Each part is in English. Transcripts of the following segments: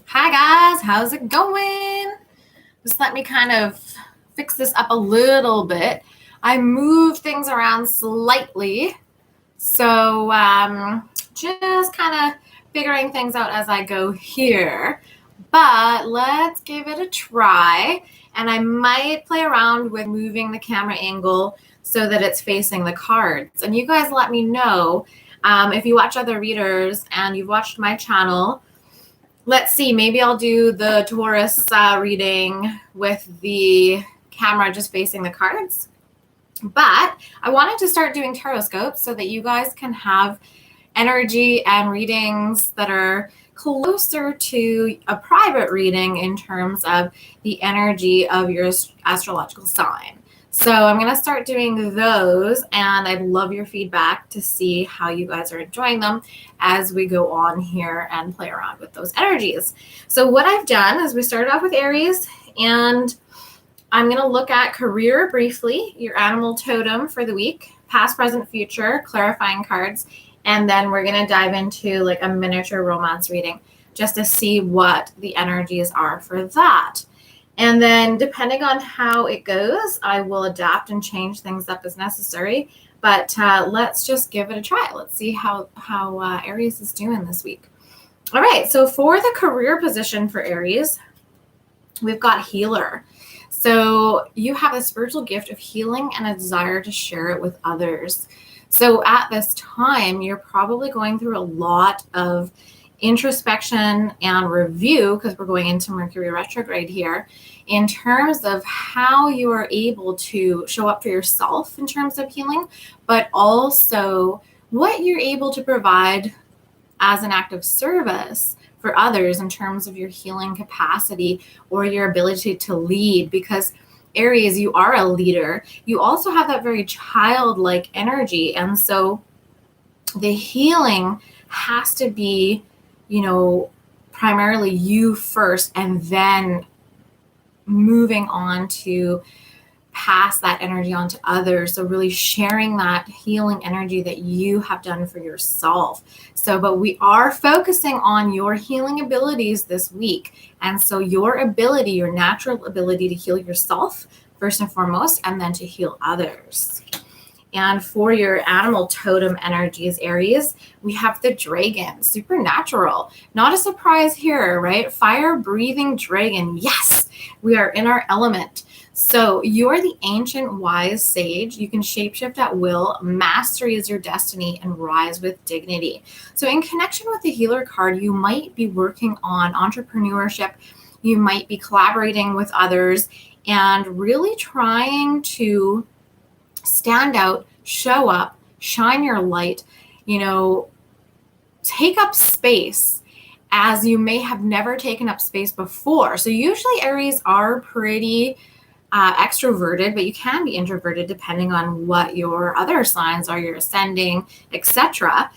Hi guys, how's it going? Just let me kind of fix this up a little bit. I moved things around slightly, so just kind of figuring things out as I go here. But let's give it a try, and I might play around with moving the camera angle so that it's facing the cards. And you guys let me know if you watch other readers and you've watched my channel. Let's see, maybe I'll do the Taurus reading with the camera just facing the cards. But I wanted to start doing Tarotscope so that you guys can have energy and readings that are closer to a private reading in terms of the energy of your astrological sign. So I'm going to start doing those, and I'd love your feedback to see how you guys are enjoying them as we go on here and play around with those energies. So what I've done is we started off with Aries, and I'm going to look at career briefly, your animal totem for the week, past, present, future, clarifying cards, and then we're going to dive into like a miniature romance reading just to see what the energies are for that. And then depending on how it goes, I will adapt and change things up as necessary. But let's just give it a try. Let's see how Aries is doing this week. All right, so for the career position for Aries, we've got healer. So you have a spiritual gift of healing and a desire to share it with others. So at this time, you're probably going through a lot of introspection and review, because we're going into Mercury retrograde here, in terms of how you are able to show up for yourself in terms of healing, but also what you're able to provide as an act of service for others in terms of your healing capacity or your ability to lead. Because Aries, you are a leader. You also have that very childlike energy. And so the healing has to be, primarily you first, and then moving on to pass that energy on to others. So really sharing that healing energy that you have done for yourself. But we are focusing on your healing abilities this week. And so your ability, your natural ability to heal yourself first and foremost, and then to heal others. And for your animal totem energies, Aries, we have the dragon, supernatural. Not a surprise here, right? Fire-breathing dragon. Yes, we are in our element. So you're the ancient wise sage. You can shapeshift at will. Mastery is your destiny, and rise with dignity. So in connection with the healer card, you might be working on entrepreneurship. You might be collaborating with others and really trying to stand out, show up, shine your light, take up space as you may have never taken up space before. So usually Aries are pretty extroverted, but you can be introverted depending on what your other signs are, your ascending, etc.,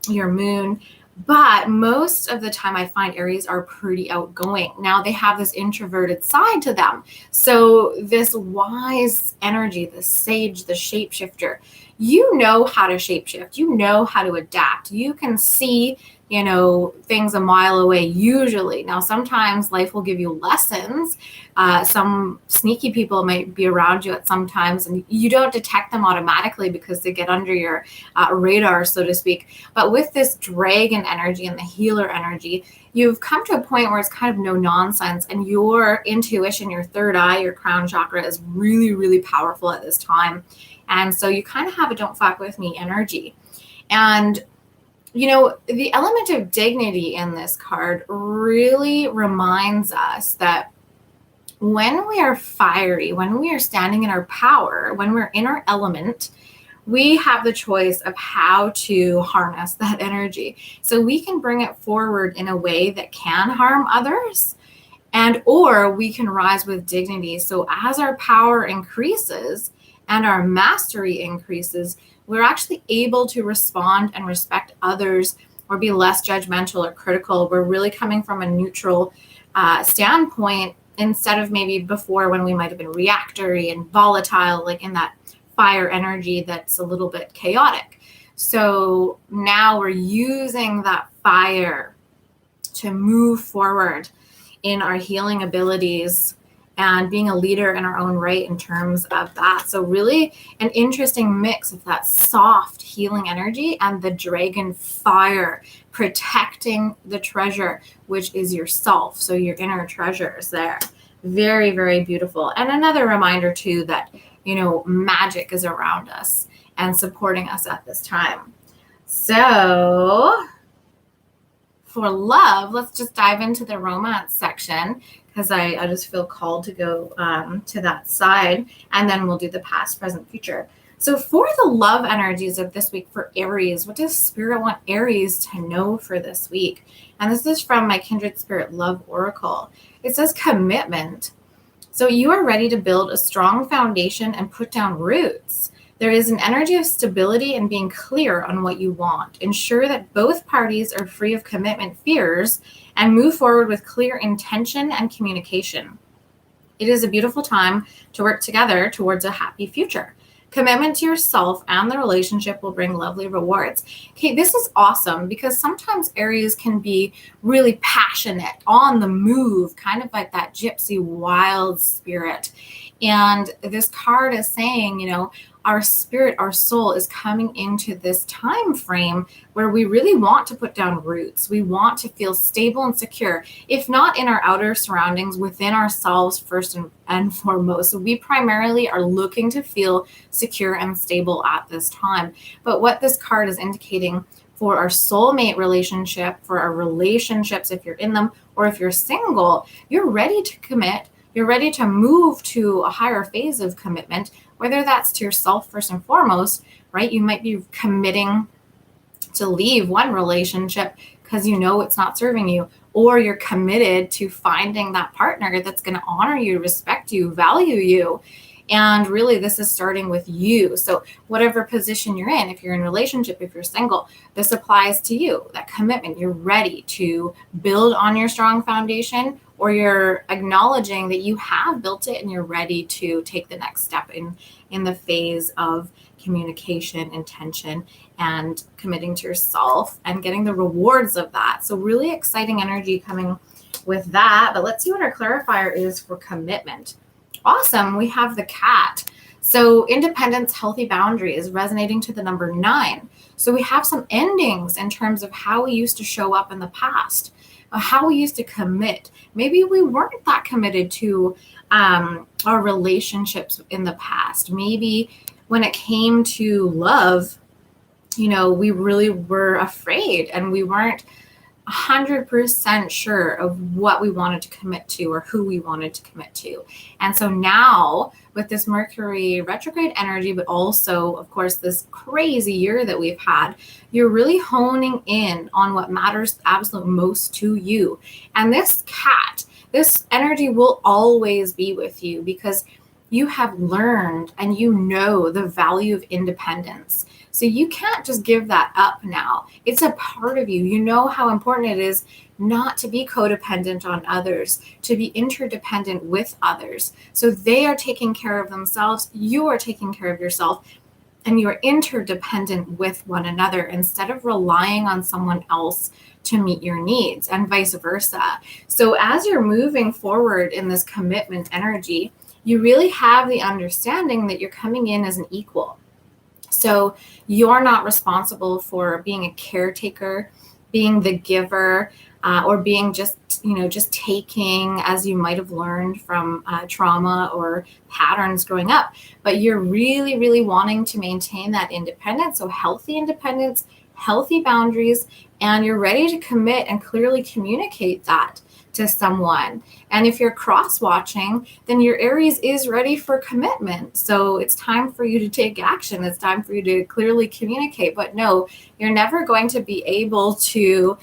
your moon. But most of the time I find Aries are pretty outgoing. Now they have this introverted side to them. So this wise energy, the sage, the shapeshifter, you know how to shapeshift. You know how to adapt. You can see, things a mile away usually. Now, sometimes life will give you lessons. Some sneaky people might be around you at some times, and you don't detect them automatically because they get under your radar, so to speak. But with this dragon energy and the healer energy, you've come to a point where it's kind of no nonsense, and your intuition, your third eye, your crown chakra is really, really powerful at this time. And so you kind of have a don't fuck with me energy. And the element of dignity in this card really reminds us that when we are fiery, when we are standing in our power, when we're in our element, we have the choice of how to harness that energy. So we can bring it forward in a way that can harm others, or we can rise with dignity. So as our power increases and our mastery increases, we're actually able to respond and respect others, or be less judgmental or critical. We're really coming from a neutral standpoint, instead of maybe before when we might have been reactory and volatile, like in that fire energy that's a little bit chaotic. So now we're using that fire to move forward in our healing abilities and being a leader in our own right in terms of that. So really an interesting mix of that soft healing energy and the dragon fire protecting the treasure, which is yourself. So your inner treasure is there. Very, very beautiful. And another reminder too that, magic is around us and supporting us at this time. So for love, let's just dive into the romance section, because I just feel called to go to that side, and then we'll do the past, present, future. So for the love energies of this week for Aries, what does Spirit want Aries to know for this week? And this is from my Kindred Spirit Love Oracle. It says commitment. So you are ready to build a strong foundation and put down roots. There is an energy of stability and being clear on what you want. Ensure that both parties are free of commitment fears and move forward with clear intention and communication. It is a beautiful time to work together towards a happy future. Commitment to yourself and the relationship will bring lovely rewards. Okay, this is awesome because sometimes Aries can be really passionate, on the move, kind of like that gypsy wild spirit. And this card is saying, our spirit, our soul is coming into this time frame where we really want to put down roots. We want to feel stable and secure, if not in our outer surroundings, within ourselves first and foremost. So we primarily are looking to feel secure and stable at this time. But what this card is indicating for our soulmate relationship, for our relationships, if you're in them, or if you're single, you're ready to commit. You're ready to move to a higher phase of commitment, whether that's to yourself first and foremost, right? You might be committing to leave one relationship because it's not serving you, or you're committed to finding that partner that's going to honor you, respect you, value you. And really, this is starting with you. So whatever position you're in, if you're in a relationship, if you're single, this applies to you, that commitment. You're ready to build on your strong foundation, or you're acknowledging that you have built it and you're ready to take the next step in the phase of communication, intention, and committing to yourself and getting the rewards of that. So really exciting energy coming with that. But let's see what our clarifier is for commitment. Awesome. We have the cat. So independence, healthy boundary is resonating to the number 9. So we have some endings in terms of how we used to show up in the past, how we used to commit. Maybe we weren't that committed to our relationships in the past. Maybe when it came to love, we really were afraid and we weren't 100% sure of what we wanted to commit to or who we wanted to commit to. And so now with this Mercury retrograde energy, but also, of course, this crazy year that we've had, you're really honing in on what matters absolute most to you. And this cat, this energy will always be with you because you have learned and the value of independence. So you can't just give that up now. It's a part of you. You know how important it is not to be codependent on others, to be interdependent with others. So they are taking care of themselves, you are taking care of yourself, and you are interdependent with one another instead of relying on someone else to meet your needs, and vice versa. So as you're moving forward in this commitment energy, you really have the understanding that you're coming in as an equal. So you're not responsible for being a caretaker, being the giver, or being just taking, as you might have learned from trauma or patterns growing up. But you're really, really wanting to maintain that independence. So healthy independence, healthy boundaries, and you're ready to commit and clearly communicate that to someone. And if you're cross-watching, then your Aries is ready for commitment. So it's time for you to take action. It's time for you to clearly communicate. But no, you're never going to be able to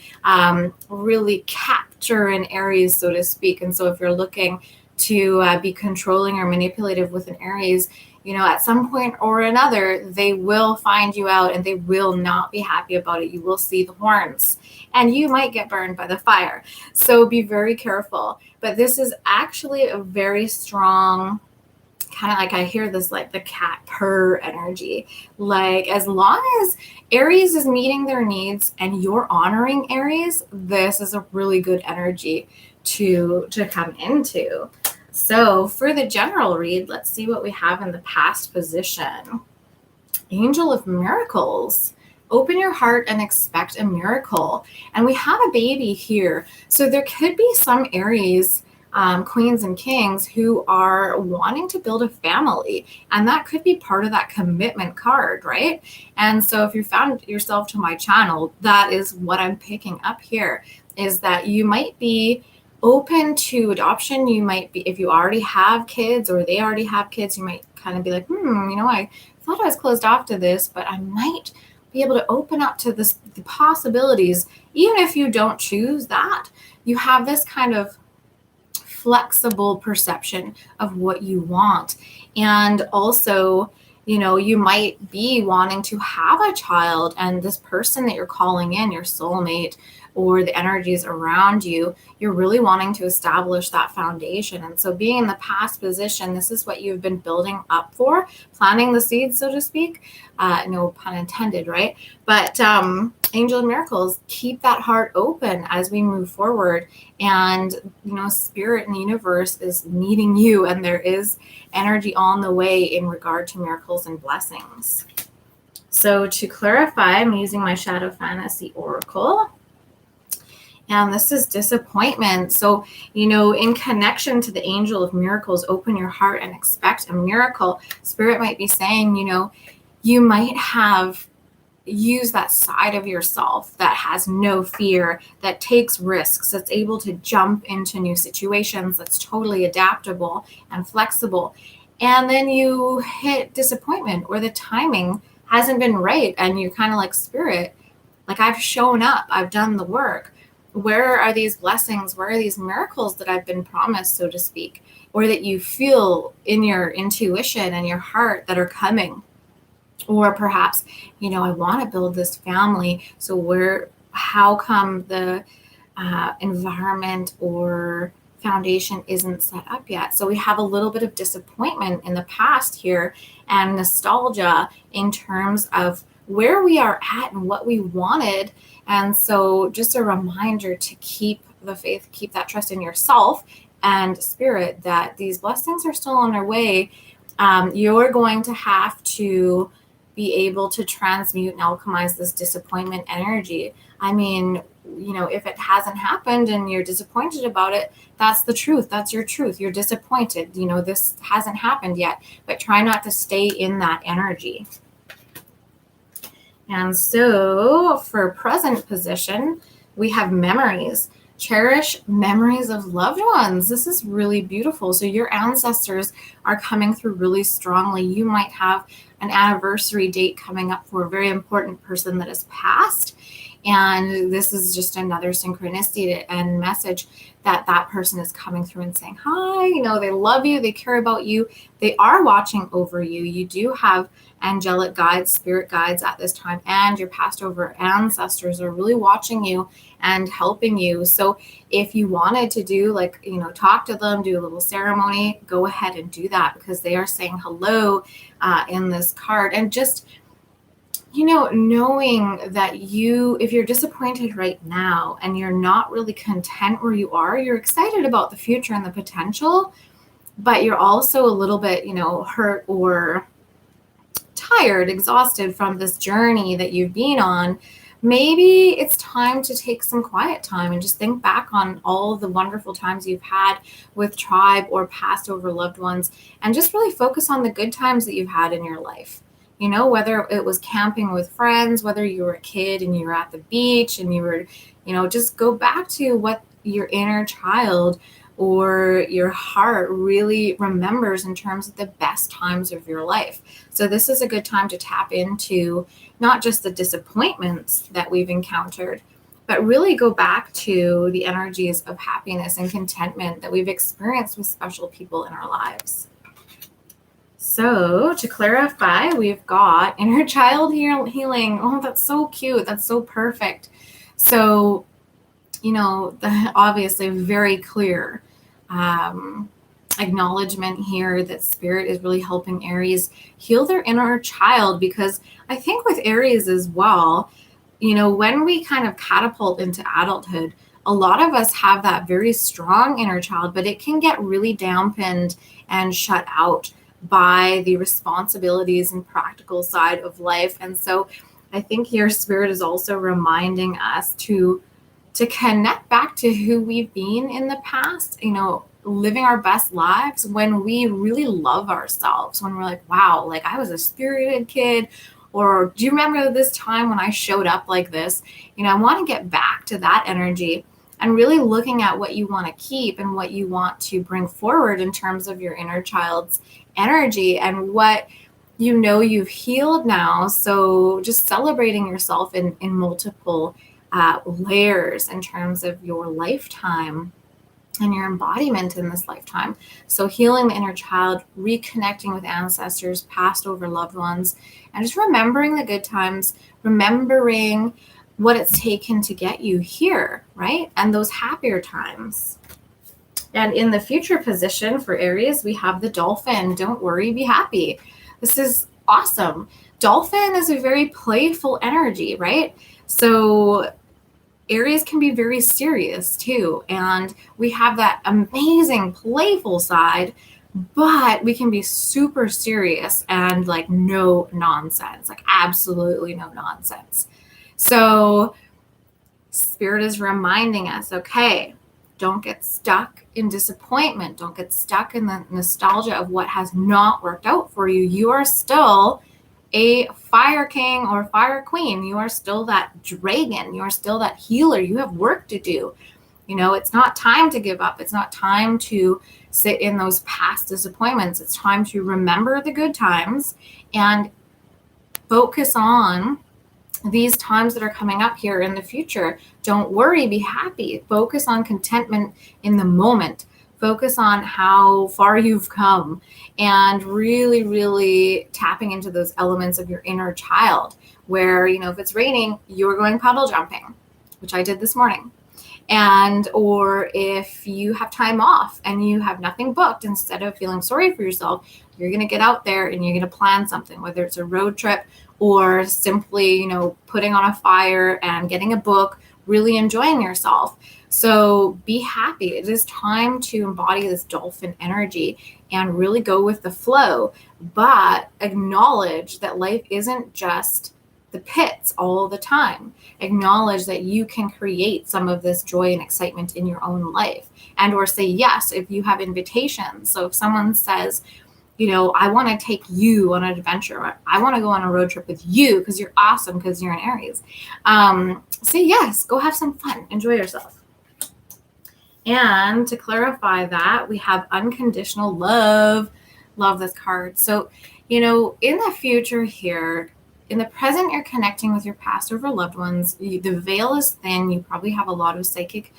really capture an Aries, so to speak. And so if you're looking to be controlling or manipulative with an Aries, at some point or another, they will find you out and they will not be happy about it. You will see the horns and you might get burned by the fire. So be very careful. But this is actually a very strong kind of like, I hear this like the cat purr energy. Like as long as Aries is meeting their needs and you're honoring Aries, this is a really good energy to come into. So for the general read, let's see what we have in the past position. Angel of Miracles. Open your heart and expect a miracle. And we have a baby here. So there could be some Aries queens and kings who are wanting to build a family. And that could be part of that commitment card, right? And so if you found yourself to my channel, that is what I'm picking up here, is that you might be open to adoption. You might be, if you already have kids or they already have kids, you might kind of be like, I thought I was closed off to this, but I might be able to open up to the possibilities. Even if you don't choose that, you have this kind of flexible perception of what you want. And also, you might be wanting to have a child, and this person that you're calling in, your soulmate, or the energies around you, you're really wanting to establish that foundation. And so being in the past position, this is what you've been building up for, planting the seeds, so to speak. No pun intended, right? But Angel of Miracles, keep that heart open as we move forward. And, Spirit and the universe is meeting you, and there is energy on the way in regard to miracles and blessings. So to clarify, I'm using my Shadow Fantasy Oracle. And this is disappointment. So, in connection to the Angel of Miracles, open your heart and expect a miracle. Spirit might be saying, you might have used that side of yourself that has no fear, that takes risks, that's able to jump into new situations, that's totally adaptable and flexible. And then you hit disappointment, or the timing hasn't been right. And you're kind of like, Spirit, like, I've shown up, I've done the work. Where are these blessings? Where are these miracles that I've been promised, so to speak, or that you feel in your intuition and your heart that are coming? Or perhaps, I want to build this family. So how come the environment or foundation isn't set up yet? So we have a little bit of disappointment in the past here, and nostalgia in terms of where we are at and what we wanted. And so just a reminder to keep the faith, keep that trust in yourself and Spirit, that these blessings are still on their way. You're going to have to be able to transmute and alchemize this disappointment energy. I mean, if it hasn't happened and you're disappointed about it, that's the truth. That's your truth. You're disappointed. This hasn't happened yet, but try not to stay in that energy. And so for present position, we have memories. Cherish memories of loved ones. This is really beautiful. So your ancestors are coming through really strongly. You might have an anniversary date coming up for a very important person that has passed. And this is just another synchronicity and message that that person is coming through and saying, hi, they love you, they care about you, they are watching over you. You do have angelic guides, spirit guides at this time, and your past over ancestors are really watching you and helping you. So if you wanted to do talk to them, do a little ceremony, go ahead and do that, because they are saying hello in this card. And just knowing that if you're disappointed right now and you're not really content where you are, you're excited about the future and the potential, but you're also a little bit, hurt or tired, exhausted from this journey that you've been on. Maybe it's time to take some quiet time and just think back on all the wonderful times you've had with tribe or passed over loved ones, and just really focus on the good times that you've had in your life. Whether it was camping with friends, whether you were a kid and you were at the beach and you were, just go back to what your inner child or your heart really remembers in terms of the best times of your life. So this is a good time to tap into not just the disappointments that we've encountered, but really go back to the energies of happiness and contentment that we've experienced with special people in our lives. So to clarify, we've got inner child healing. Oh, that's so cute. That's so perfect. So, obviously very clear acknowledgement here that Spirit is really helping Aries heal their inner child, because I think with Aries as well, when we kind of catapult into adulthood, a lot of us have that very strong inner child, but it can get really dampened and shut out by the responsibilities and practical side of life. And so I think your Spirit is also reminding us to connect back to who we've been in the past, living our best lives when we really love ourselves, when we're like, wow, like I was a spirited kid, or do you remember this time when I showed up like this? I want to get back to that energy and really looking at what you want to keep and what you want to bring forward in terms of your inner child's energy and what you've healed now. So just celebrating yourself in multiple layers in terms of your lifetime and your embodiment in this lifetime. So healing the inner child, reconnecting with ancestors, past over loved ones, and just remembering the good times, remembering what it's taken to get you here, right? And those happier times. And in the future position for Aries, we have the dolphin. Don't worry, be happy. This is awesome. Dolphin is a very playful energy, right? So Aries can be very serious too. And we have that amazing playful side, but we can be super serious and like no nonsense, like absolutely no nonsense. So Spirit is reminding us, okay, don't get stuck in disappointment. Don't get stuck in the nostalgia of what has not worked out for you. You are still a fire king or fire queen. You are still that dragon. You are still that healer. You have work to do. It's not time to give up. It's not time to sit in those past disappointments. It's time to remember the good times and focus on these times that are coming up here in the future. Don't worry, be happy. Focus on contentment in the moment. Focus on how far you've come and really, really tapping into those elements of your inner child where, if it's raining, you're going puddle jumping, which I did this morning. Or if you have time off and you have nothing booked, instead of feeling sorry for yourself, you're going to get out there and you're going to plan something, whether it's a road trip or simply, putting on a fire and getting a book, really enjoying yourself. So be happy. It is time to embody this dolphin energy and really go with the flow, but acknowledge that life isn't just the pits all the time. Acknowledge that you can create some of this joy and excitement in your own life, and or say yes if you have invitations. So if someone says, I want to take you on an adventure, I want to go on a road trip with you because you're awesome, because you're an Aries, say yes, go have some fun, enjoy yourself. And to clarify that, we have unconditional love. Love this card. So, in the future here, in the present, you're connecting with your past over loved ones. The veil is thin. You probably have a lot of psychic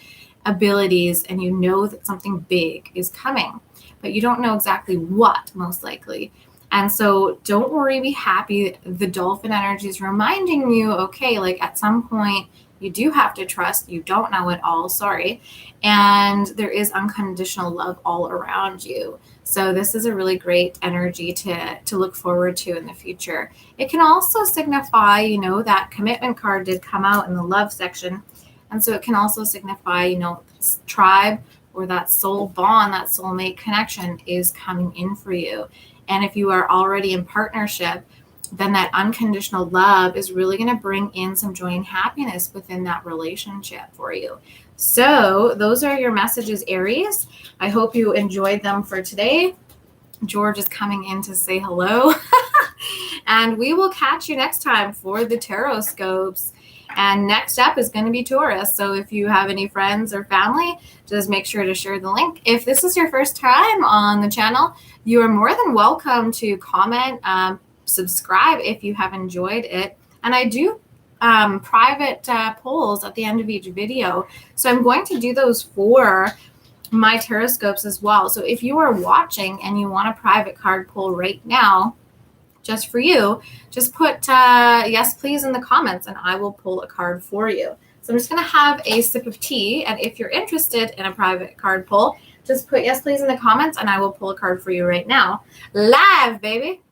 abilities and you know that something big is coming, but you don't know exactly what, most likely. And so don't worry, be happy. The dolphin energy is reminding you, okay, like at some point you do have to trust. You don't know it all, sorry. And there is unconditional love all around you. So this is a really great energy to look forward to in the future. It can also signify, that commitment card did come out in the love section. And so it can also signify, tribe or that soul bond, that soulmate connection is coming in for you. And if you are already in partnership, then that unconditional love is really going to bring in some joy and happiness within that relationship for you. So those are your messages, Aries. I hope you enjoyed them for today. George is coming in to say hello. And we will catch you next time for the Tarotscopes. And next up is going to be Taurus. So if you have any friends or family, just make sure to share the link. If this is your first time on the channel, you are more than welcome to comment, subscribe if you have enjoyed it. And I do private polls at the end of each video. So I'm going to do those for my Tarotscopes as well. So if you are watching and you want a private card pull right now, just for you, just put yes, please in the comments and I will pull a card for you. So I'm just going to have a sip of tea. And if you're interested in a private card pull, just put yes, please in the comments, and I will pull a card for you right now. Live, baby.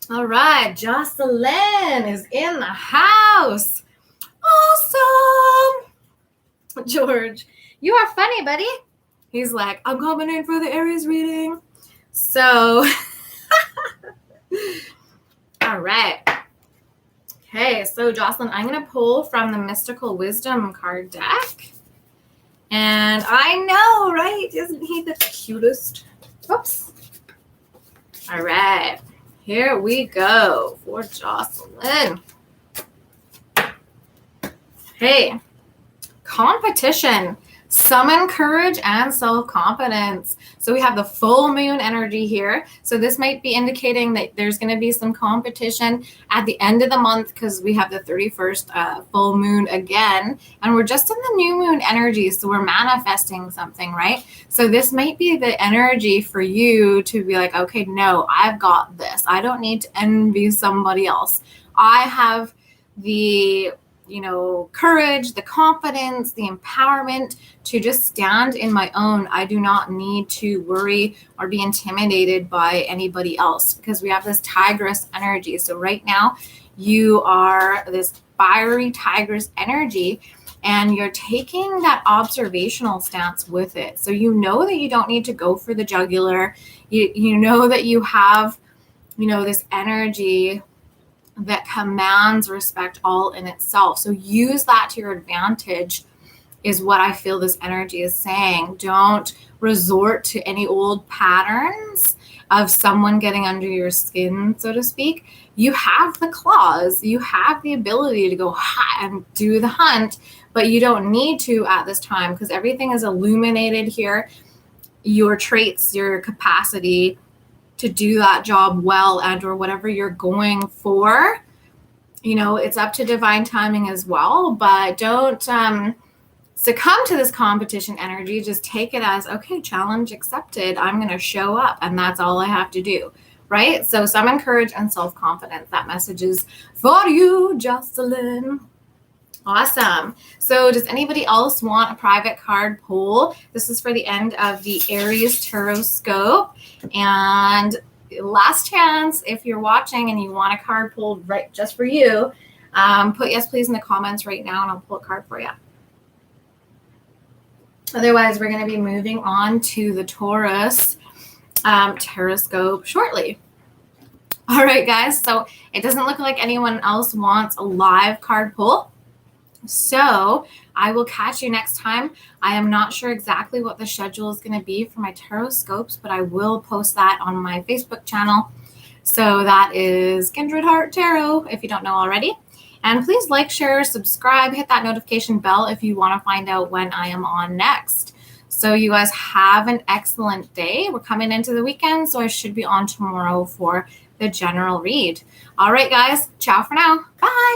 All right, Jocelyn is in the house. Awesome. George, you are funny, buddy. He's like, I'm coming in for the Aries reading. So, all right. Okay, so Jocelyn, I'm going to pull from the Mystical Wisdom card deck. And I know, right? Isn't he the cutest? Oops. All right. Here we go for Jocelyn. Hey, competition, summon courage and self-confidence. So we have the full moon energy here. So this might be indicating that there's going to be some competition at the end of the month because we have the 31st full moon again. And we're just in the new moon energy. So we're manifesting something, right? So this might be the energy for you to be like, okay, no, I've got this. I don't need to envy somebody else. I have the courage, the confidence, the empowerment to just stand in my own. I do not need to worry or be intimidated by anybody else because we have this tigress energy. So right now you are this fiery tigress energy and you're taking that observational stance with it. So you know that you don't need to go for the jugular. You know that you have, this energy that commands respect all in itself. So use that to your advantage is what I feel this energy is saying. Don't resort to any old patterns of someone getting under your skin, so to speak. You have the claws, you have the ability to go and do the hunt, but you don't need to at this time because everything is illuminated here. Your traits, your capacity to do that job well and or whatever you're going for, it's up to divine timing as well, but don't succumb to this competition energy. Just take it as, okay, challenge accepted. I'm going to show up and that's all I have to do, right? So summon courage and self-confidence. That message is for you, Jocelyn. Awesome. So does anybody else want a private card pull? This is for the end of the Aries Tarotscope. And last chance, if you're watching and you want a card pulled right just for you, put yes, please in the comments right now and I'll pull a card for you. Otherwise, we're going to be moving on to the Taurus Tarotscope shortly. All right, guys. So it doesn't look like anyone else wants a live card pull. So I will catch you next time. I am not sure exactly what the schedule is going to be for my Tarotscopes, but I will post that on my Facebook channel. So that is Kindred Heart Tarot, if you don't know already. And please like, share, subscribe, hit that notification bell if you want to find out when I am on next. So you guys have an excellent day. We're coming into the weekend, so I should be on tomorrow for the general read. All right, guys. Ciao for now. Bye.